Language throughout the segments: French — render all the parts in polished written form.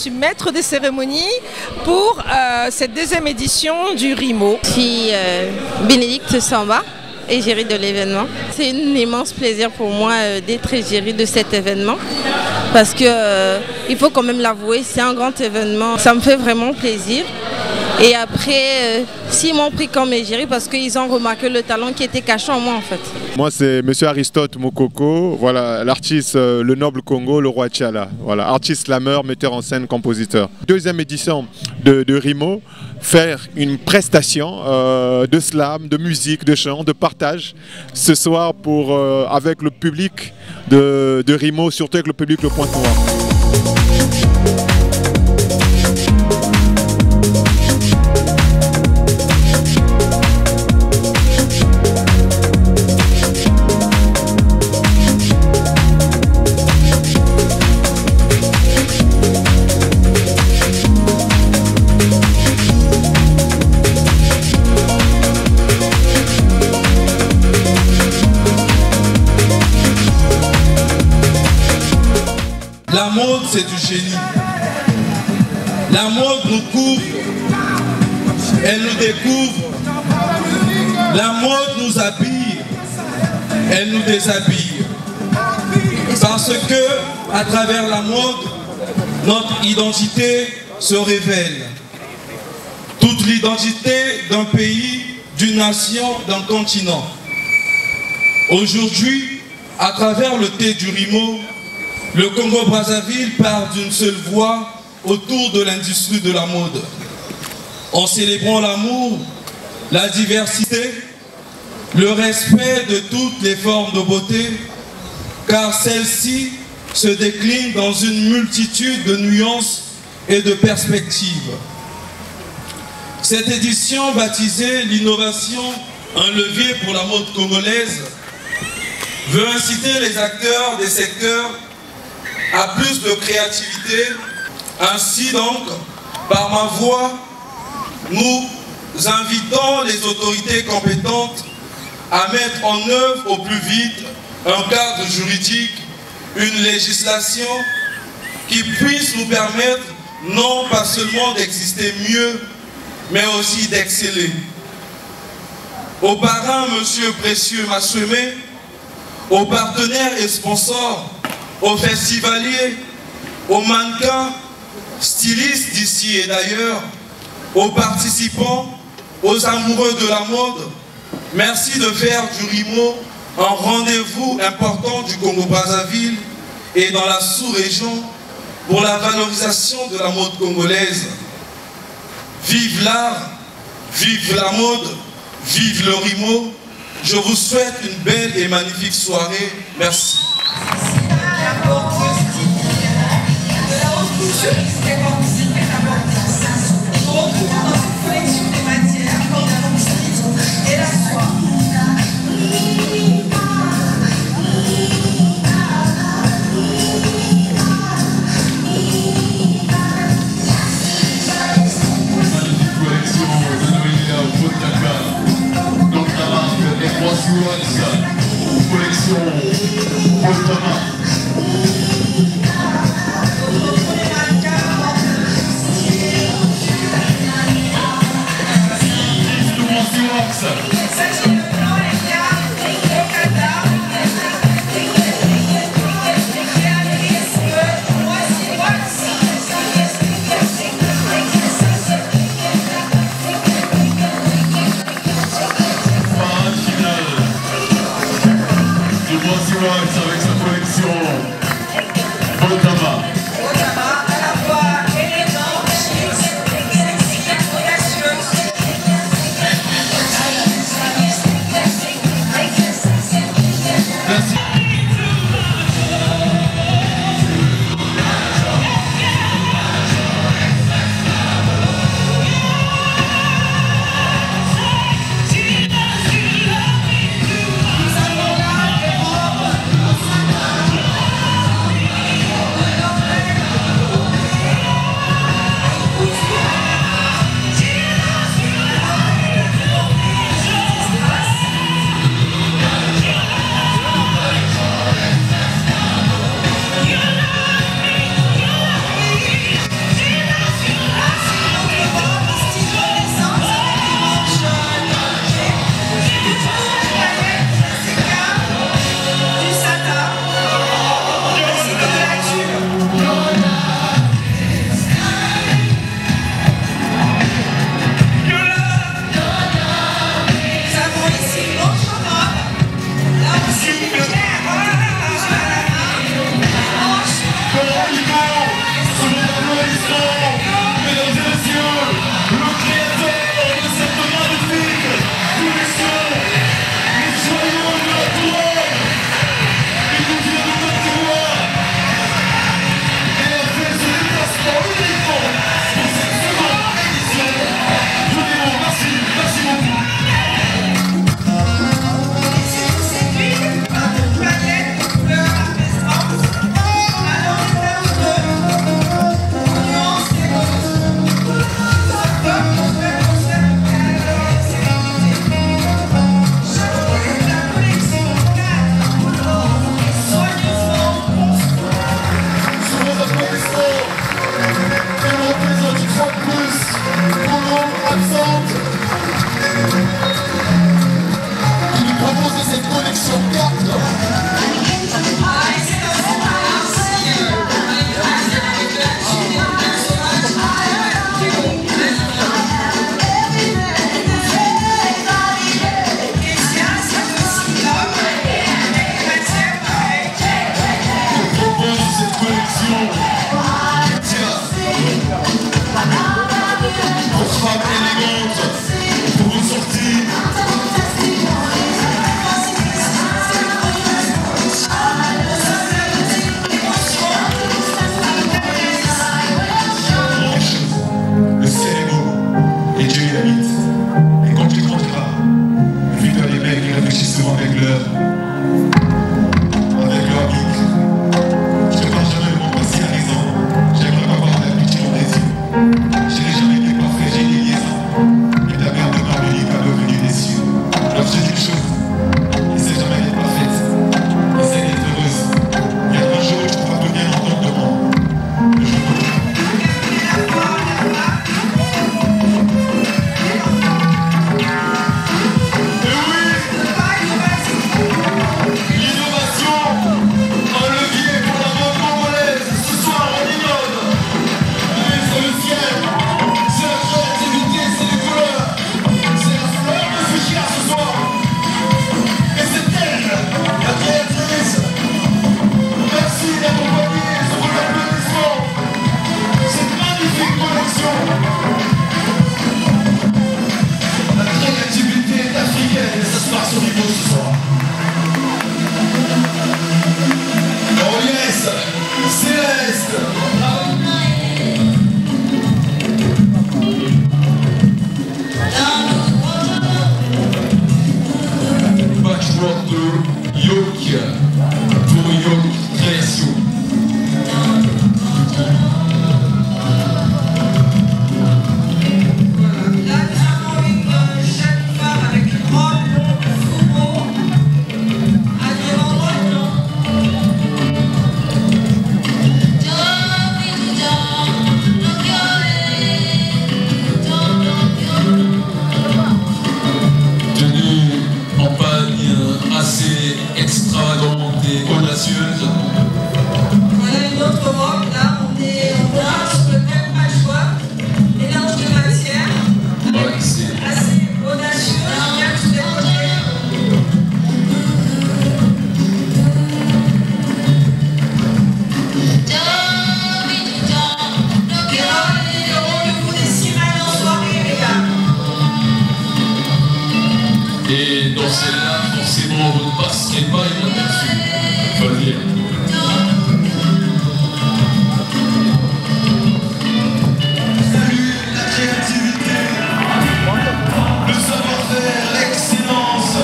suis maître des cérémonies pour cette deuxième édition du RIMO. Je suis Bénédicte Samba, égérie de l'événement. C'est un immense plaisir pour moi d'être égérie de cet événement parce que il faut quand même l'avouer, c'est un grand événement. Ça me fait vraiment plaisir. Et après, s'ils m'ont pris comme égérie parce qu'ils ont remarqué le talent qui était caché en moi en fait. Moi c'est Monsieur Aristote Mokoko, voilà, l'artiste Le Noble Congo, le roi Tchala. Voilà, artiste slameur, metteur en scène, compositeur. Deuxième édition de RIMO, faire une prestation de slam, de musique, de chant, de partage ce soir avec le public de RIMO, surtout avec le public Le Pointe-Noire. La mode, c'est du génie. La mode nous couvre, elle nous découvre. La mode nous habille, elle nous déshabille. Parce que, à travers la mode, notre identité se révèle. Toute l'identité d'un pays, d'une nation, d'un continent. Aujourd'hui, à travers le thé du RIMO, le Congo-Brazzaville part d'une seule voix autour de l'industrie de la mode. En célébrant l'amour, la diversité, le respect de toutes les formes de beauté, car celle-ci se décline dans une multitude de nuances et de perspectives. Cette édition baptisée l'innovation, un levier pour la mode congolaise, veut inciter les acteurs des secteurs à plus de créativité. Ainsi donc, par ma voix, nous invitons les autorités compétentes à mettre en œuvre au plus vite un cadre juridique, une législation qui puisse nous permettre non pas seulement d'exister mieux, mais aussi d'exceller. Aux parrains, Monsieur Précieux Massemé, aux partenaires et sponsors, aux festivaliers, aux mannequins, stylistes d'ici et d'ailleurs, aux participants, aux amoureux de la mode, merci de faire du RIMO un rendez-vous important du Congo-Brazzaville et dans la sous-région pour la valorisation de la mode congolaise. Vive l'art, vive la mode, vive le RIMO. Je vous souhaite une belle et magnifique soirée. Merci. Collection Post-Noire. Grosse femme élégante pour une sortie. Le cerveau et Dieu il habite. Et quand tu grandiras, vu que les mecs ils réfléchissent souvent avec leur geek. Je te parle jamais de mon passé à raison. J'aimerais pas voir la pitié dans tes yeux. Je n'ai jamais été parfait, j'ai des liaisons. Mais ta mère de Marie pas devenue déçue. Alors je dis une chose, essaie jamais d'être parfaite. Essaie d'être heureuse. Il y a un jour où tu pourras devenir entendre de moi. Le jour où Et dans celle-là, forcément, vous ne passerez pas inaperçu. Faut le dire. Salut la créativité, le savoir-faire, l'excellence.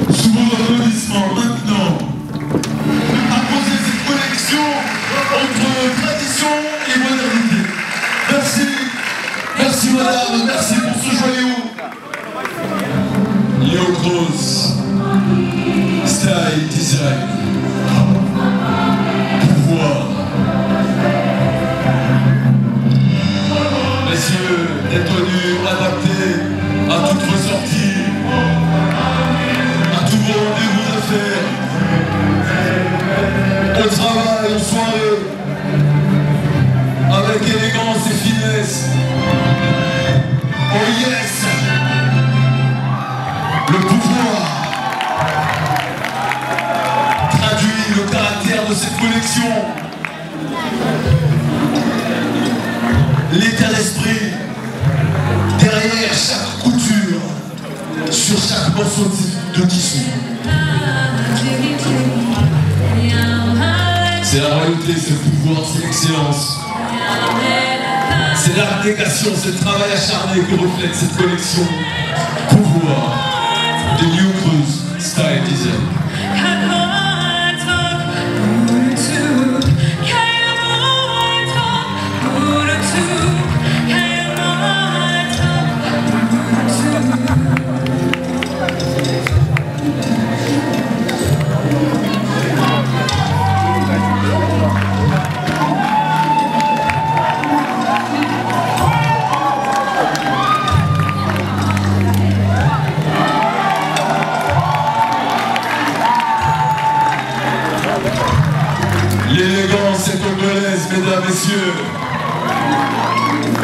Sous vos applaudissements maintenant, à poser cette connexion entre tradition et modernité. Merci, merci madame, merci pour ce joyau. Léo Gross, Style Design, pouvoir. Messieurs, des tenues adaptées à toutes vos sorties, à tous vos rendez-vous d'affaires, au travail, aux soirées, avec élégance et finesse. Oh yes! Le pouvoir traduit le caractère de cette collection. L'état d'esprit derrière chaque couture, sur chaque morceau de tissu. C'est la royauté, c'est le pouvoir, c'est l'excellence. C'est l'abnégation, c'est le travail acharné que reflète cette collection. Pouvoir de New Cruise Style Design.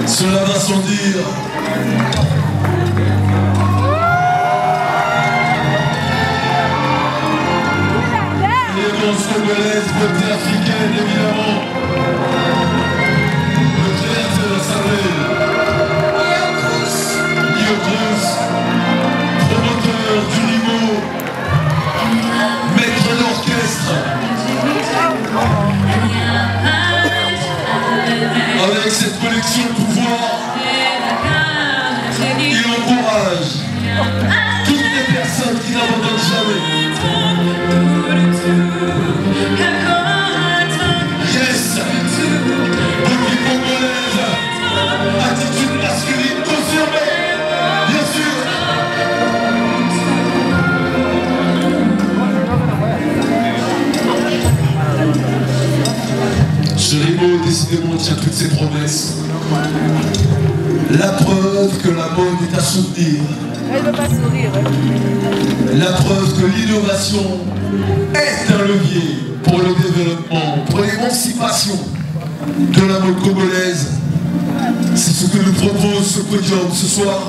Cela va sans dire. Élégance congolaise, beauté africaine, évidemment. Le créateur s'appelle Lio Cruz, promoteur du Rimo, maître d'orchestre. Avec cette collection Pouvoir, il encourage toutes les personnes qui n'abandonnent jamais. Yes, depuis congolaise, attitude masculine confirmée, bien sûr. Ce Rimo, décidément, tient toutes ses promesses. La preuve que la mode est à soutenir. Elle ne veut pas sourire. La preuve que l'innovation est un levier pour le développement, pour l'émancipation de la mode congolaise. C'est ce que nous propose ce podium ce soir.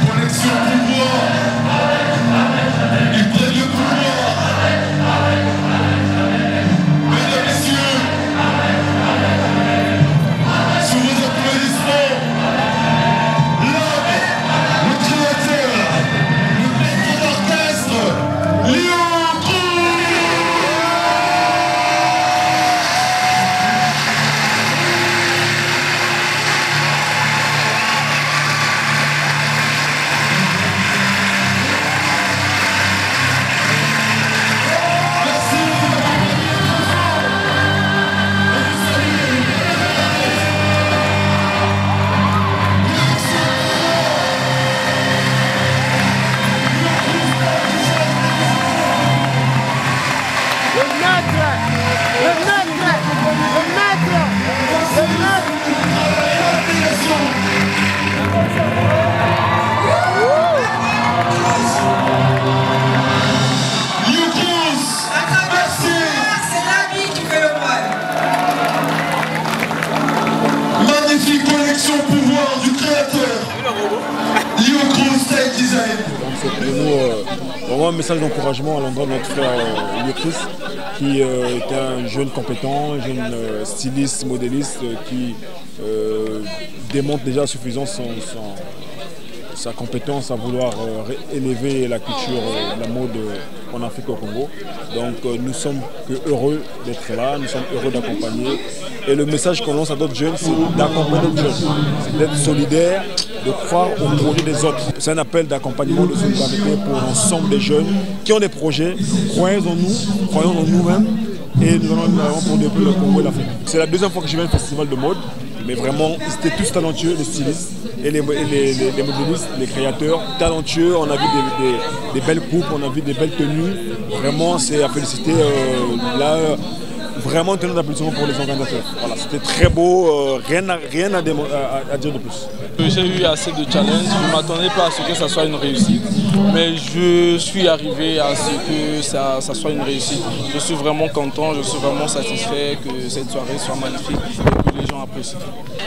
Collection Pouvoir. Il prennent le pouvoir. Mesdames, messieurs, sous vos applaudissements, l'homme, le créateur, le maître d'orchestre, Lio Cruz. Lio Cruz, merci. C'est l'ami qui fait le moine. Magnifique collection Pouvoir du créateur. Lio Cruz Style Design. C'est pour nous vraiment un message d'encouragement à l'endroit de notre frère Lio Cruz, qui est un jeune compétent, un jeune styliste, modéliste, qui démontre déjà à suffisance sa compétence à vouloir élever la culture, la mode en Afrique au Congo. Donc nous sommes heureux d'être là, nous sommes heureux d'accompagner. Et le message qu'on lance à d'autres jeunes, c'est d'accompagner d'autres jeunes, c'est d'être solidaire, de croire au projet des autres. C'est un appel d'accompagnement, de solidarité pour l'ensemble des jeunes qui ont des projets. Croyons en nous, croyons en nous-mêmes, et nous allons pour développer le Congo et l'Afrique. C'est la deuxième fois que je viens au festival de mode, mais vraiment, ils étaient tous talentueux, les stylistes et les modélistes, les créateurs, talentueux. On a vu des belles coupes, on a vu des belles tenues. Vraiment, c'est à féliciter. Là, vraiment, tenons d'applaudissements pour les organisateurs. Voilà, c'était très beau, rien à dire de plus. J'ai eu assez de challenges, je ne m'attendais pas à ce que ça soit une réussite, mais je suis arrivé à ce que ça soit une réussite. Je suis vraiment content, je suis vraiment satisfait que cette soirée soit magnifique et que les gens apprécient.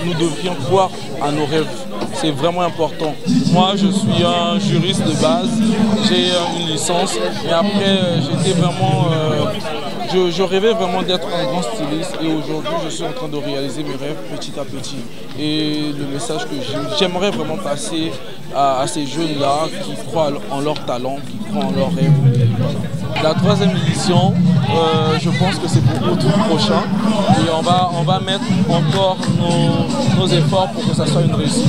Nous devrions croire à nos rêves, c'est vraiment important. Moi, je suis un juriste de base, j'ai une licence, mais après, j'étais vraiment... Je rêvais vraiment d'être un grand styliste et aujourd'hui je suis en train de réaliser mes rêves petit à petit. Et le message que j'aimerais vraiment passer à ces jeunes-là qui croient en leur talent, qui croient en leurs rêves. Voilà. La troisième édition, je pense que c'est pour août prochain et on va mettre encore nos efforts pour que ça soit une réussite.